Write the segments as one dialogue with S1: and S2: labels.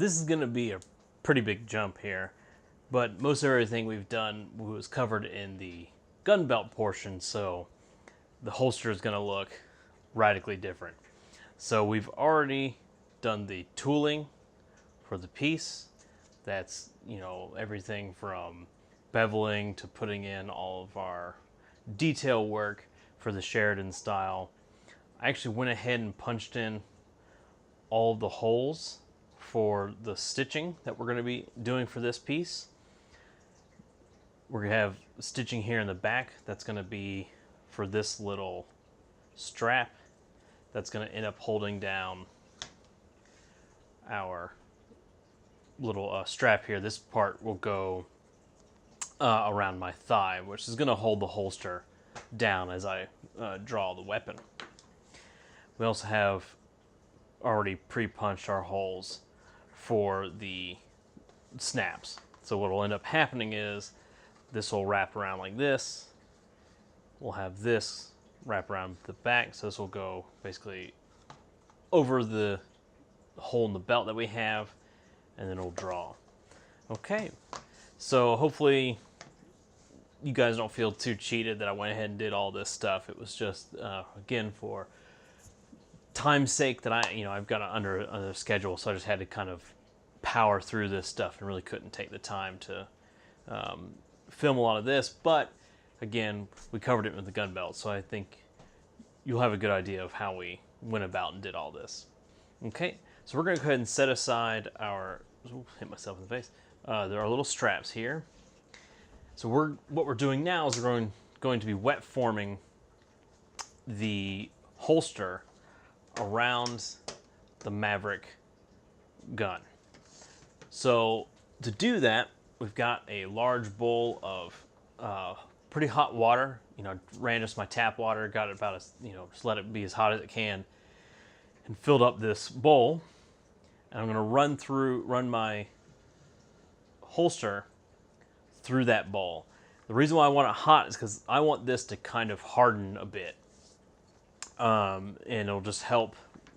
S1: this is going to be a pretty big jump here, but most everything we've done was covered in the gun belt portion, so the holster is going to look radically different. So we've already done the tooling for the piece. That's, you know, everything from beveling to putting in all of our detail work for the Sheridan style. I actually went ahead and punched in all of the holes for the stitching that we're going to be doing for this piece. We're going to have stitching here in the back that's going to be for this little strap that's going to end up holding down our little strap here. This part will go around my thigh, which is going to hold the holster down as I draw the weapon. We also have already pre-punched our holes for the snaps. So what will end up happening is this will wrap around like this. We'll have this wrap around the back, so this will go basically over the hole in the belt that we have, and then it'll draw. Okay, so hopefully you guys don't feel too cheated that I went ahead and did all this stuff. It was just again, for time's sake, that I've got it under a schedule, so I just had to kind of power through this stuff and really couldn't take the time to film a lot of this. But again, we covered it with the gun belt, so I think you'll have a good idea of how we went about and did all this. Okay, so we're going to go ahead and set aside our, hit myself in the face, there are little straps here. So what we're doing now is we're going to be wet forming the holster around the Maverick gun. So to do that, we've got a large bowl of pretty hot water. You know, ran just my tap water, got it about just let it be as hot as it can, and filled up this bowl. And I'm going to run my holster through that bowl. The reason why I want it hot is because I want this to kind of harden a bit. And it'll just help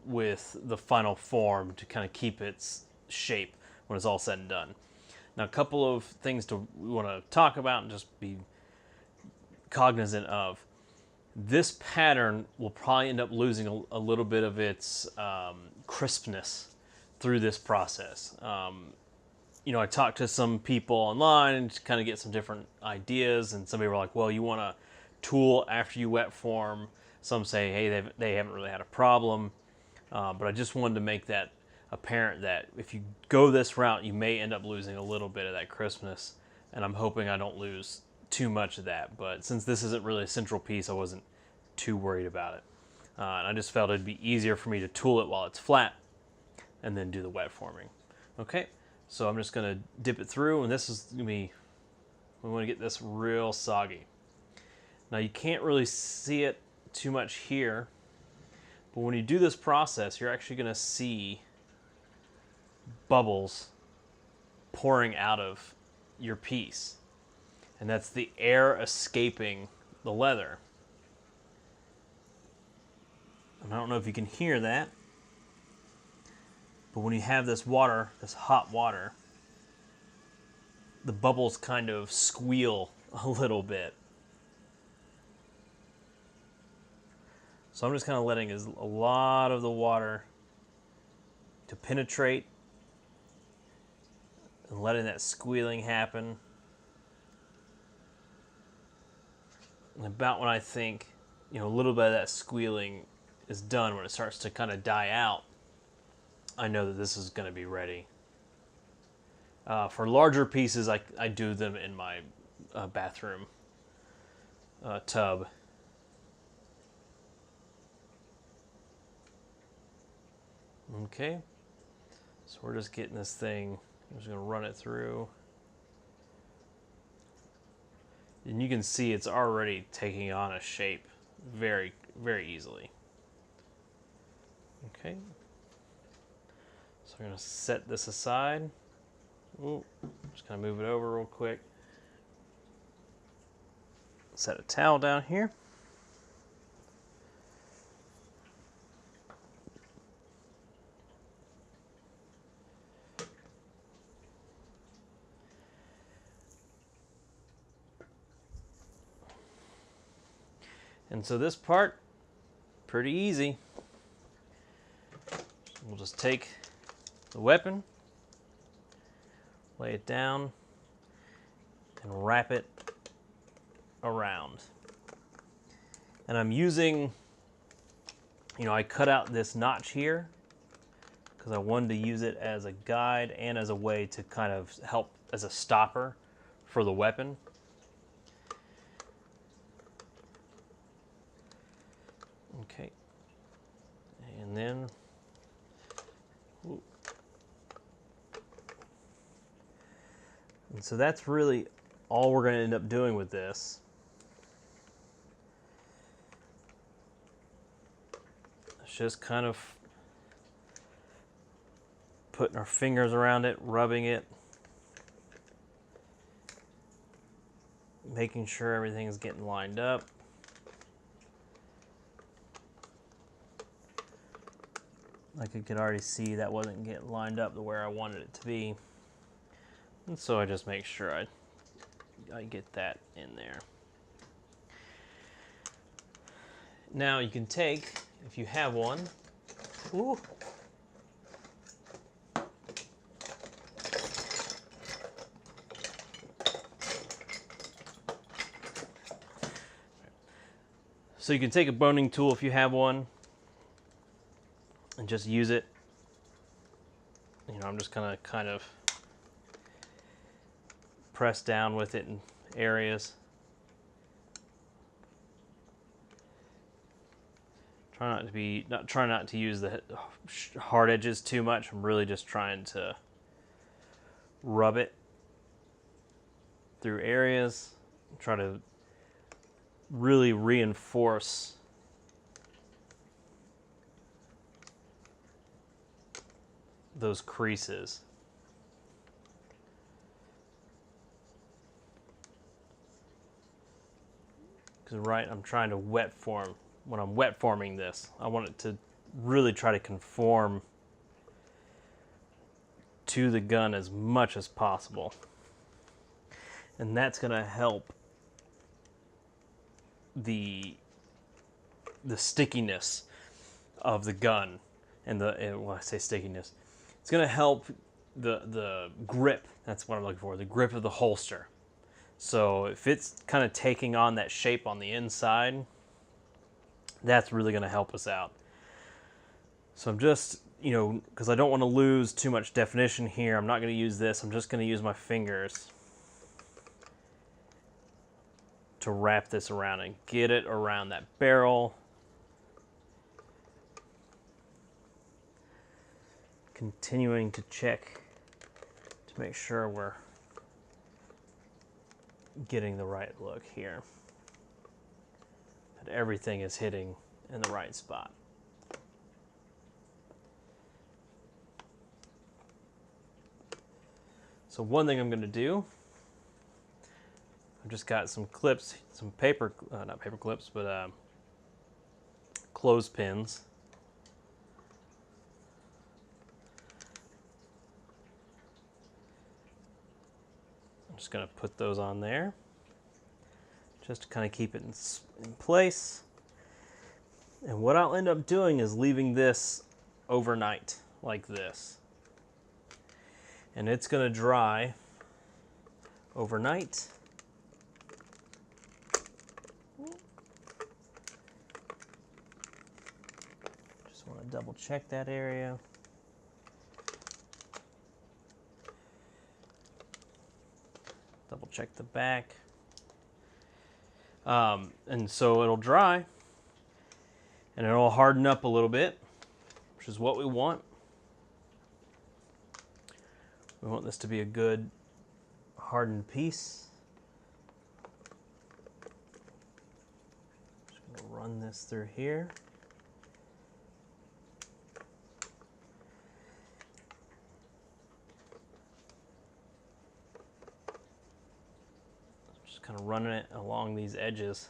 S1: with the final form to kind of keep its shape when it's all said and done. Now, a couple of things we want to talk about and just be cognizant of. This pattern will probably end up losing a little bit of its crispness through this process. I talked to some people online and to kind of get some different ideas, and somebody were like, well, you want to tool after you wet form. Some say, hey, they haven't really had a problem. But I just wanted to make that apparent that if you go this route, you may end up losing a little bit of that crispness, and I'm hoping I don't lose too much of that. But since this isn't really a central piece, I wasn't too worried about it. And I just felt it'd be easier for me to tool it while it's flat and then do the wet forming. Okay, so I'm just going to dip it through, and this is going to be, we want to get this real soggy. Now you can't really see it too much here, but when you do this process, you're actually going to see bubbles pouring out of your piece, and that's the air escaping the leather. And I don't know if you can hear that, but when you have this water, this hot water, the bubbles kind of squeal a little bit. So I'm just kind of letting a lot of the water to penetrate and letting that squealing happen. And about when I think, a little bit of that squealing is done, when it starts to kind of die out, I know that this is going to be ready. For larger pieces, I do them in my bathroom tub. Okay, so we're just getting this thing, I'm just going to run it through. And you can see it's already taking on a shape very, very easily. Okay, so I'm going to set this aside. Ooh, just kind of move it over real quick. Set a towel down here. And so this part, pretty easy. We'll just take the weapon, lay it down, and wrap it around. And I'm using, I cut out this notch here because I wanted to use it as a guide and as a way to kind of help as a stopper for the weapon. Okay. And then, and so that's really all we're going to end up doing with this. It's just kind of putting our fingers around it, rubbing it, making sure everything's getting lined up. Like you could already see that wasn't getting lined up the way I wanted it to be. And so I just make sure I get that in there. Now you can take, if you have one, ooh, so you can take a boning tool if you have one and just use it. I'm just gonna kind of press down with it in areas. Try not to use the hard edges too much. I'm really just trying to rub it through areas. Try to really reinforce those creases. Because I'm trying to wet form. When I'm wet forming this, I want it to really try to conform to the gun as much as possible. And that's going to help the stickiness of the gun. And when I say stickiness, it's going to help the grip. That's what I'm looking for, the grip of the holster. So if it's kind of taking on that shape on the inside, that's really going to help us out. So I'm just, because I don't want to lose too much definition here, I'm not going to use this. I'm just going to use my fingers to wrap this around and get it around that barrel. Continuing to check to make sure we're getting the right look here. That everything is hitting in the right spot. So one thing I'm going to do, I've just got some clips, some paper, not paper clips, but clothespins. I'm just going to put those on there, just to kind of keep it in place. And what I'll end up doing is leaving this overnight like this. And it's going to dry overnight. Just want to double check that area. Double check the back. And so it'll dry and it'll harden up a little bit, which is what we want. We want this to be a good hardened piece. Just going to run this through here. Just kind of running it along these edges.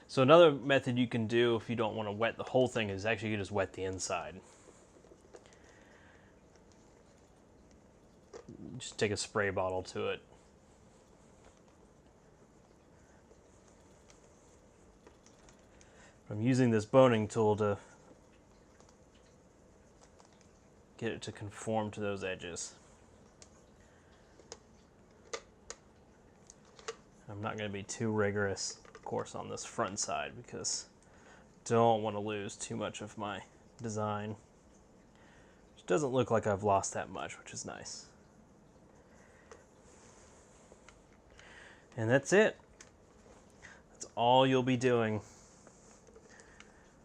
S1: So another method you can do if you don't want to wet the whole thing is actually you just wet the inside. Just take a spray bottle to it. I'm using this boning tool to get it to conform to those edges. I'm not going to be too rigorous, of course, on this front side because I don't want to lose too much of my design. It doesn't look like I've lost that much, which is nice. And that's it. That's all you'll be doing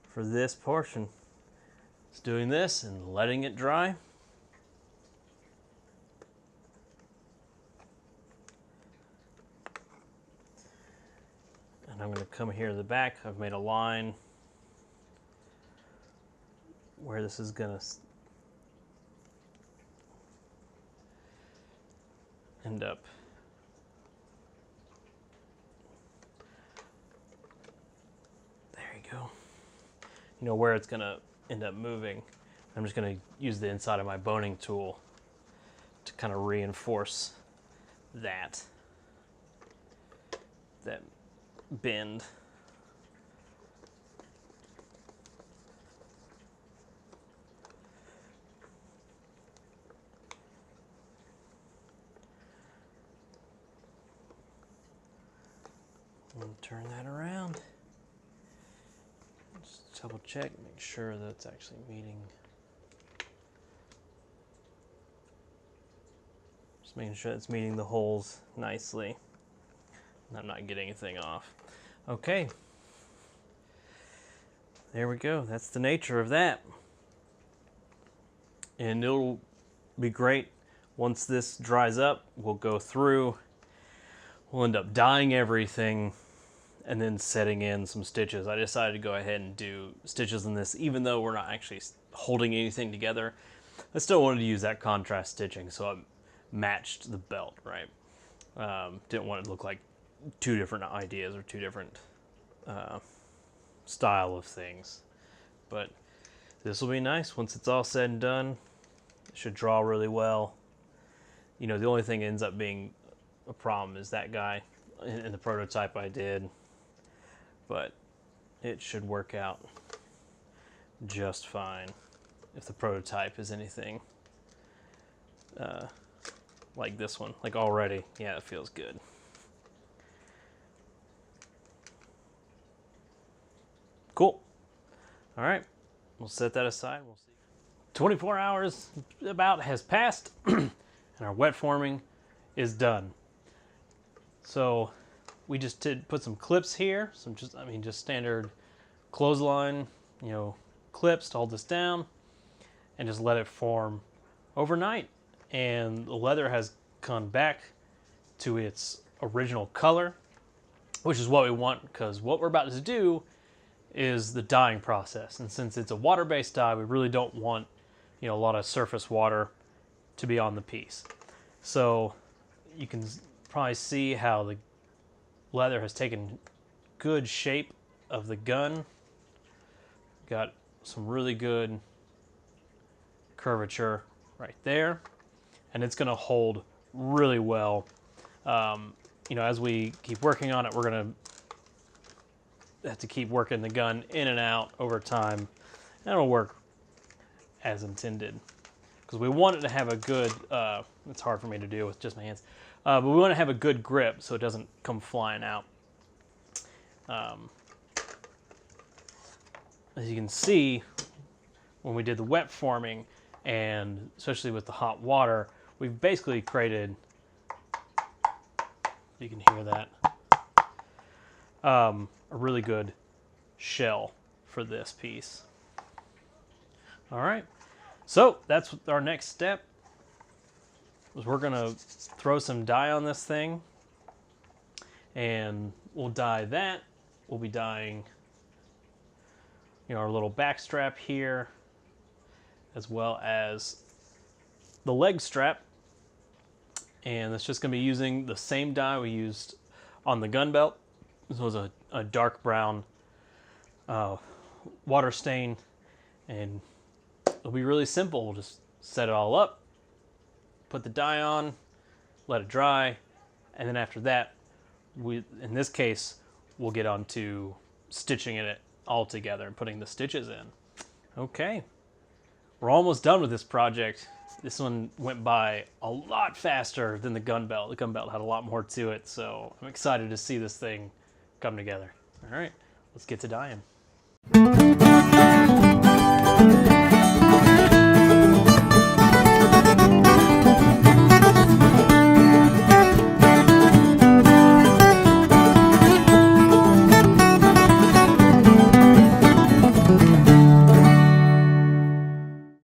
S1: for this portion. It's doing this and letting it dry. And I'm going to come here to the back. I've made a line where this is going to end up. There you go. You know where it's going to end up moving. I'm just going to use the inside of my boning tool to kind of reinforce that bend. And turn that around. Just double check, make sure that it's actually meeting. Just making sure it's meeting the holes nicely. And I'm not getting anything off. Okay. There we go. That's the nature of that. And it'll be great. Once this dries up, we'll go through. We'll end up dyeing everything and then setting in some stitches. I decided to go ahead and do stitches in this, even though we're not actually holding anything together. I still wanted to use that contrast stitching, so I matched the belt, right? Didn't want it to look like two different ideas or two different style of things. But this will be nice once it's all said and done. It should draw really well. You know, the only thing that ends up being a problem is that guy in the prototype I did. But it should work out just fine if the prototype is anything like this one. Like already, yeah, it feels good. Cool. All right, we'll set that aside. We'll see. 24 hours about has passed, and our wet forming is done. So we just did put some clips here, some just standard clothesline, clips to hold this down, and just let it form overnight. And the leather has come back to its original color, which is what we want, because what we're about to do is the dyeing process. And since it's a water-based dye, we really don't want, a lot of surface water to be on the piece. So you can probably see how the leather has taken good shape of the gun. Got some really good curvature right there. And it's gonna hold really well. As we keep working on it, we're gonna have to keep working the gun in and out over time, and it'll work as intended. Because we want it to have a good, it's hard for me to do with just my hands, but we want to have a good grip so it doesn't come flying out. As you can see, when we did the wet forming, and especially with the hot water, we've basically created, you can hear that, a really good shell for this piece. All right, so that's our next step. Is we're gonna throw some dye on this thing, and we'll dye that. We'll be dyeing, our little back strap here, as well as the leg strap. And it's just gonna be using the same dye we used on the gun belt. This was a dark brown water stain, and it'll be really simple. We'll just set it all up, put the dye on, let it dry, and then after that, in this case, we'll get on to stitching it all together and putting the stitches in. Okay, we're almost done with this project. This one went by a lot faster than the gun belt. The gun belt had a lot more to it, so I'm excited to see this thing come together. All right, let's get to dyeing.